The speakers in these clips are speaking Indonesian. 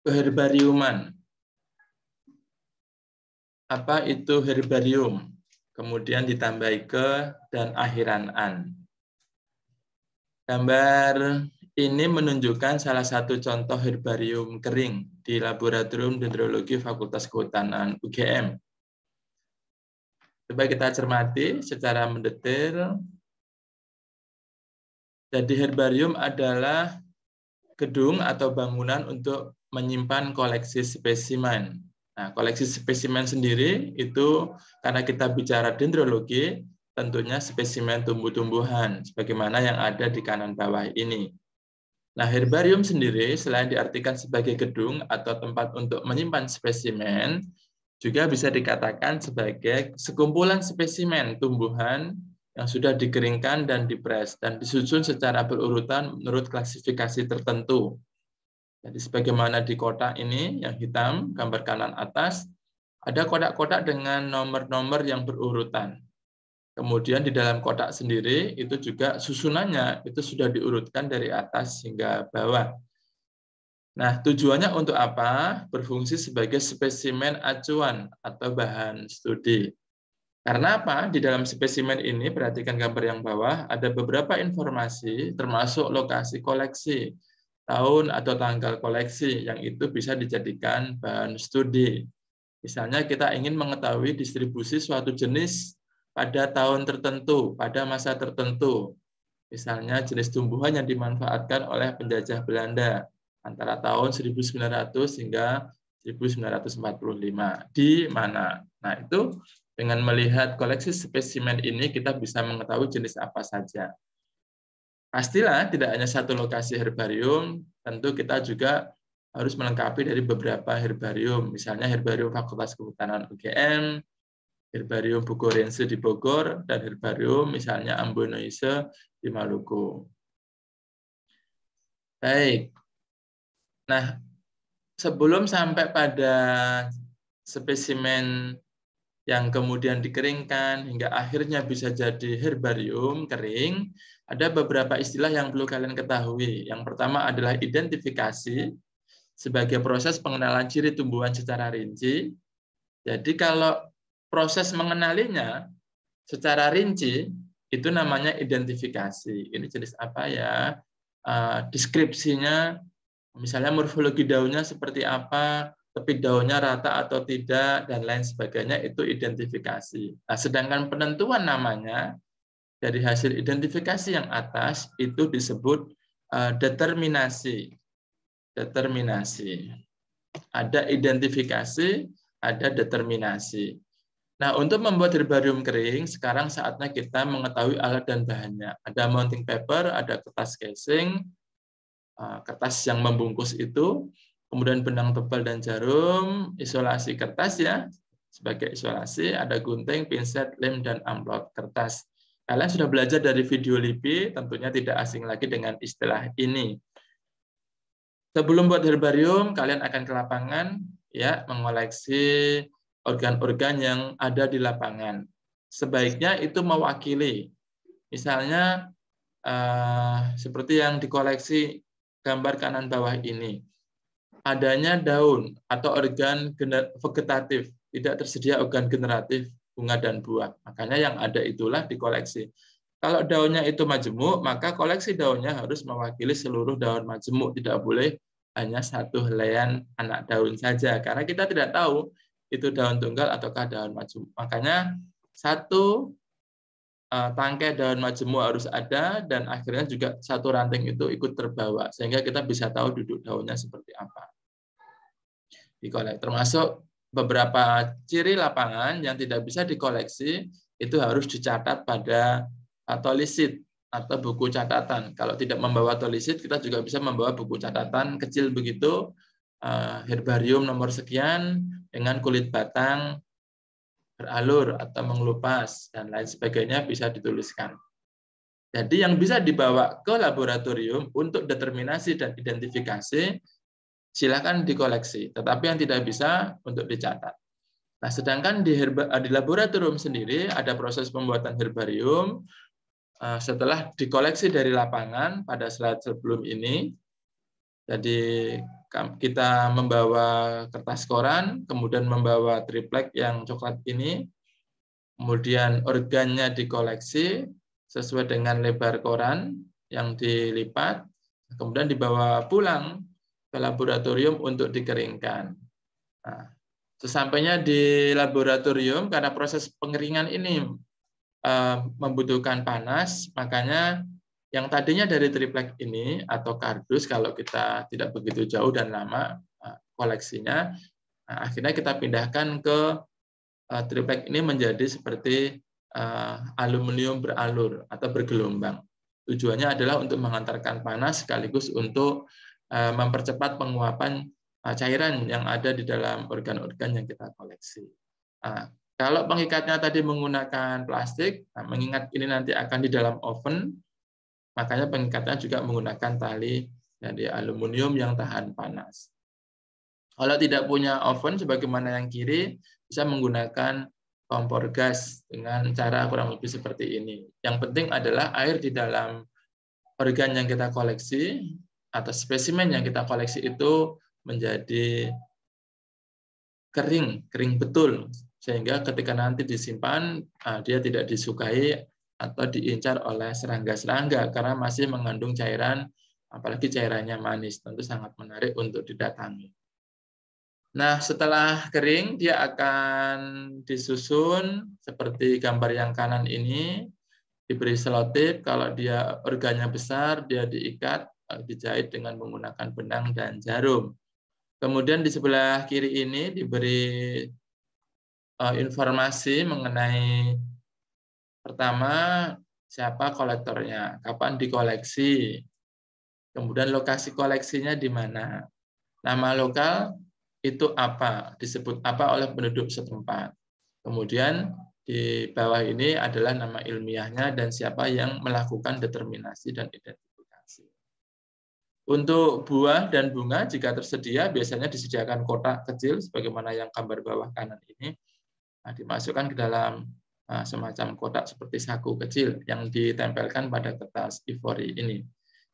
Herbariuman. Apa itu herbarium? Kemudian ditambah ke dan akhiran an. Gambar ini menunjukkan salah satu contoh herbarium kering di Laboratorium Dendrologi Fakultas Kehutanan UGM. Coba kita cermati secara mendetail. Jadi herbarium adalah gedung atau bangunan untuk menyimpan koleksi spesimen. Nah, koleksi spesimen sendiri itu karena kita bicara dendrologi, tentunya spesimen tumbuh-tumbuhan, sebagaimana yang ada di kanan bawah ini. Nah, herbarium sendiri selain diartikan sebagai gedung atau tempat untuk menyimpan spesimen, juga bisa dikatakan sebagai sekumpulan spesimen tumbuhan yang sudah dikeringkan dan dipres dan disusun secara berurutan menurut klasifikasi tertentu. Jadi sebagaimana di kotak ini yang hitam, gambar kanan atas, ada kotak-kotak dengan nomor-nomor yang berurutan. Kemudian di dalam kotak sendiri itu juga susunannya itu sudah diurutkan dari atas hingga bawah. Nah, tujuannya untuk apa? Berfungsi sebagai spesimen acuan atau bahan studi. Karena apa? Di dalam spesimen ini, perhatikan gambar yang bawah, ada beberapa informasi termasuk lokasi koleksi, tahun atau tanggal koleksi yang itu bisa dijadikan bahan studi. Misalnya kita ingin mengetahui distribusi suatu jenis pada tahun tertentu, pada masa tertentu. Misalnya jenis tumbuhan yang dimanfaatkan oleh penjajah Belanda antara tahun 1900 hingga 1945. Di mana? Nah, itu dengan melihat koleksi spesimen ini kita bisa mengetahui jenis apa saja. Pastilah tidak hanya satu lokasi herbarium, tentu kita juga harus melengkapi dari beberapa herbarium, misalnya herbarium Fakultas Kehutanan UGM, herbarium Bugorense di Bogor, dan herbarium misalnya Ambonoise di Maluku. Baik. Nah, sebelum sampai pada spesimen yang kemudian dikeringkan hingga akhirnya bisa jadi herbarium kering, ada beberapa istilah yang perlu kalian ketahui. Yang pertama adalah identifikasi sebagai proses pengenalan ciri tumbuhan secara rinci. Jadi kalau proses mengenalinya secara rinci itu namanya identifikasi. Ini jenis apa ya? Deskripsinya, misalnya morfologi daunnya seperti apa, tepi daunnya rata atau tidak, dan lain sebagainya, itu identifikasi. Nah, sedangkan penentuan namanya dari hasil identifikasi yang atas itu disebut determinasi. Determinasi. Ada identifikasi, ada determinasi. Nah, untuk membuat herbarium kering, sekarang saatnya kita mengetahui alat dan bahannya. Ada mounting paper, ada kertas casing, kertas yang membungkus itu, kemudian benang tebal dan jarum, isolasi kertas ya, sebagai isolasi, ada gunting, pinset, lem, dan amplop kertas. Kalian sudah belajar dari video LIPI, tentunya tidak asing lagi dengan istilah ini. Sebelum buat herbarium, kalian akan ke lapangan ya, mengoleksi organ-organ yang ada di lapangan. Sebaiknya itu mewakili. Misalnya seperti yang dikoleksi gambar kanan bawah ini. Adanya daun atau organ vegetatif, tidak tersedia organ generatif bunga dan buah. Makanya yang ada itulah dikoleksi. Kalau daunnya itu majemuk, maka koleksi daunnya harus mewakili seluruh daun majemuk. Tidak boleh hanya satu helaian anak daun saja. Karena kita tidak tahu itu daun tunggal ataukah daun majemuk. Makanya satu tangkai daun majemuk harus ada, dan akhirnya juga satu ranting itu ikut terbawa. Sehingga kita bisa tahu duduk daunnya seperti apa. Termasuk beberapa ciri lapangan yang tidak bisa dikoleksi, itu harus dicatat pada tolisit atau buku catatan. Kalau tidak membawa tolisit, kita juga bisa membawa buku catatan kecil begitu, herbarium nomor sekian dengan kulit batang beralur atau mengelupas dan lain sebagainya bisa dituliskan. Jadi yang bisa dibawa ke laboratorium untuk determinasi dan identifikasi silakan dikoleksi, tetapi yang tidak bisa untuk dicatat. Nah, sedangkan di laboratorium sendiri ada proses pembuatan herbarium. Setelah dikoleksi dari lapangan pada slide sebelum ini, Jadi kita membawa kertas koran, kemudian membawa triplek yang coklat ini, kemudian organnya dikoleksi sesuai dengan lebar koran yang dilipat, kemudian dibawa pulang ke laboratorium untuk dikeringkan. Nah, sesampainya di laboratorium, karena proses pengeringan ini membutuhkan panas, makanya yang tadinya dari triplek ini atau kardus, kalau kita tidak begitu jauh dan lama koleksinya, akhirnya kita pindahkan ke triplek ini menjadi seperti aluminium beralur atau bergelombang. Tujuannya adalah untuk mengantarkan panas sekaligus untuk mempercepat penguapan cairan yang ada di dalam organ-organ yang kita koleksi. Kalau pengikatnya tadi menggunakan plastik, mengingat ini nanti akan di dalam oven, makanya pengikatnya juga menggunakan tali dari aluminium yang tahan panas. Kalau tidak punya oven, sebagaimana yang kiri, bisa menggunakan kompor gas dengan cara kurang lebih seperti ini. Yang penting adalah air di dalam organ yang kita koleksi atau spesimen yang kita koleksi itu menjadi kering betul, sehingga ketika nanti disimpan dia tidak disukai atau diincar oleh serangga-serangga karena masih mengandung cairan, apalagi cairannya manis, tentu sangat menarik untuk didatangi. Nah, setelah kering dia akan disusun seperti gambar yang kanan ini, diberi selotip. Kalau dia organnya besar, dia diikat, dijahit dengan menggunakan benang dan jarum. Kemudian di sebelah kiri ini diberi informasi mengenai pertama siapa kolektornya, kapan dikoleksi, kemudian lokasi koleksinya di mana, nama lokal itu apa, disebut apa oleh penduduk setempat. Kemudian di bawah ini adalah nama ilmiahnya dan siapa yang melakukan determinasi dan identifikasi. Untuk buah dan bunga, jika tersedia, biasanya disediakan kotak kecil, sebagaimana yang gambar bawah kanan ini, dimasukkan ke dalam semacam kotak seperti saku kecil yang ditempelkan pada kertas ivory ini.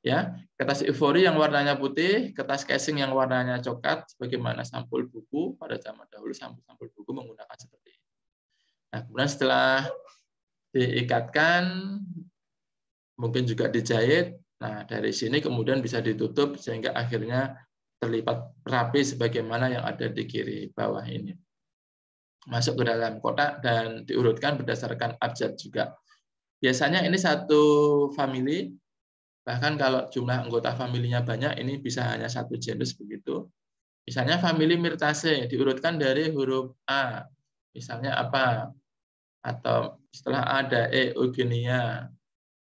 Ya, kertas ivory yang warnanya putih, kertas casing yang warnanya coklat, sebagaimana sampul buku pada zaman dahulu, sampul buku menggunakan seperti ini. Nah, kemudian setelah diikatkan, mungkin juga dijahit. Nah, dari sini kemudian bisa ditutup sehingga akhirnya terlipat rapi sebagaimana yang ada di kiri bawah ini. Masuk ke dalam kotak dan diurutkan berdasarkan abjad juga. Biasanya ini satu famili, bahkan kalau jumlah anggota familinya banyak, ini bisa hanya satu genus begitu. Misalnya famili Myrtaceae diurutkan dari huruf A, misalnya apa? Atau setelah A ada Eugenia.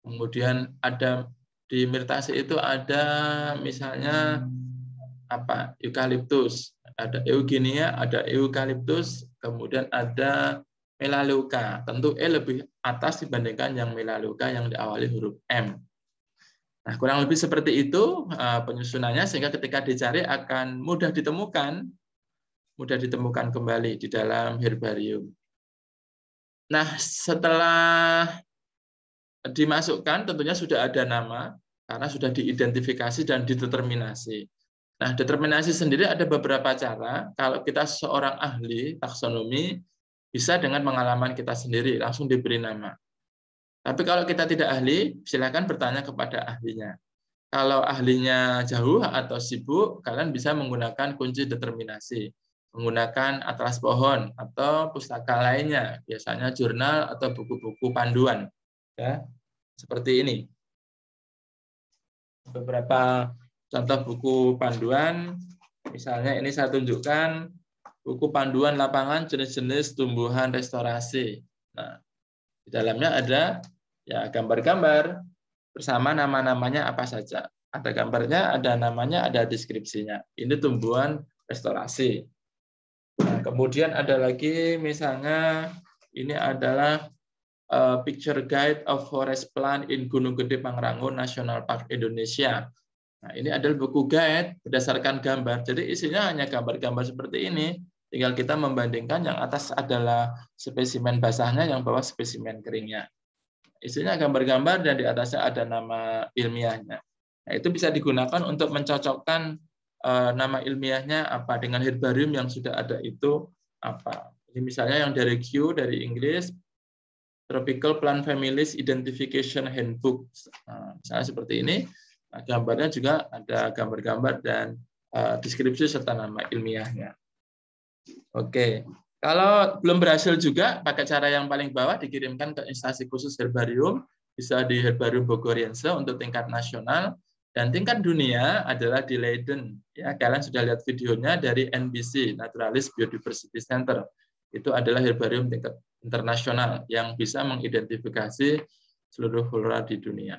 Kemudian ada di Myrtaceae itu ada misalnya apa? Eucalyptus, ada Eugenia, ada Eucalyptus, kemudian ada Melaleuca. Tentu E lebih atas dibandingkan yang Melaleuca yang diawali huruf M. Nah, kurang lebih seperti itu penyusunannya sehingga ketika dicari akan mudah ditemukan kembali di dalam herbarium. Nah, setelah dimasukkan tentunya sudah ada nama karena sudah diidentifikasi dan dideterminasi. Nah, determinasi sendiri ada beberapa cara. Kalau kita seorang ahli taksonomi bisa dengan pengalaman kita sendiri langsung diberi nama. Tapi kalau kita tidak ahli, silakan bertanya kepada ahlinya. Kalau ahlinya jauh atau sibuk, kalian bisa menggunakan kunci determinasi, menggunakan atlas pohon atau pustaka lainnya, biasanya jurnal atau buku-buku panduan. Ya. Seperti ini. Beberapa contoh buku panduan, misalnya ini saya tunjukkan buku panduan lapangan jenis-jenis tumbuhan restorasi. Nah, di dalamnya ada ya gambar-gambar bersama nama-namanya apa saja. Ada gambarnya, ada namanya, ada deskripsinya. Ini tumbuhan restorasi. Nah, kemudian ada lagi misalnya ini adalah Picture Guide of Forest Plant in Gunung Gede Pangrango National Park Indonesia. Nah, ini adalah buku guide berdasarkan gambar. Jadi isinya hanya gambar-gambar seperti ini. Tinggal kita membandingkan, yang atas adalah spesimen basahnya, yang bawah spesimen keringnya. Isinya gambar-gambar dan di atasnya ada nama ilmiahnya. Nah, itu bisa digunakan untuk mencocokkan nama ilmiahnya apa dengan herbarium yang sudah ada itu apa. Jadi misalnya yang dari Q dari Inggris, Tropical Plant Families Identification Handbook. Nah, misalnya seperti ini. Nah, gambarnya juga ada gambar-gambar dan deskripsi serta nama ilmiahnya. Oke, kalau belum berhasil juga pakai cara yang paling bawah dikirimkan ke instansi khusus herbarium, bisa di Herbarium Bogoriense untuk tingkat nasional dan tingkat dunia adalah di Leiden. Ya, kalian sudah lihat videonya dari NBC Naturalis Biodiversity Center. Itu adalah herbarium tingkat internasional yang bisa mengidentifikasi seluruh flora di dunia.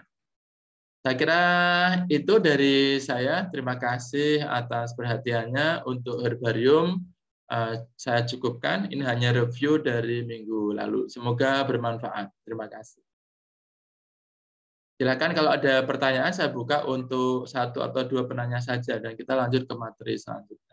Saya kira itu dari saya. Terima kasih atas perhatiannya untuk herbarium. Saya cukupkan. Ini hanya review dari minggu lalu. Semoga bermanfaat. Terima kasih. Silakan kalau ada pertanyaan saya buka untuk 1 atau 2 penanya saja dan kita lanjut ke materi selanjutnya.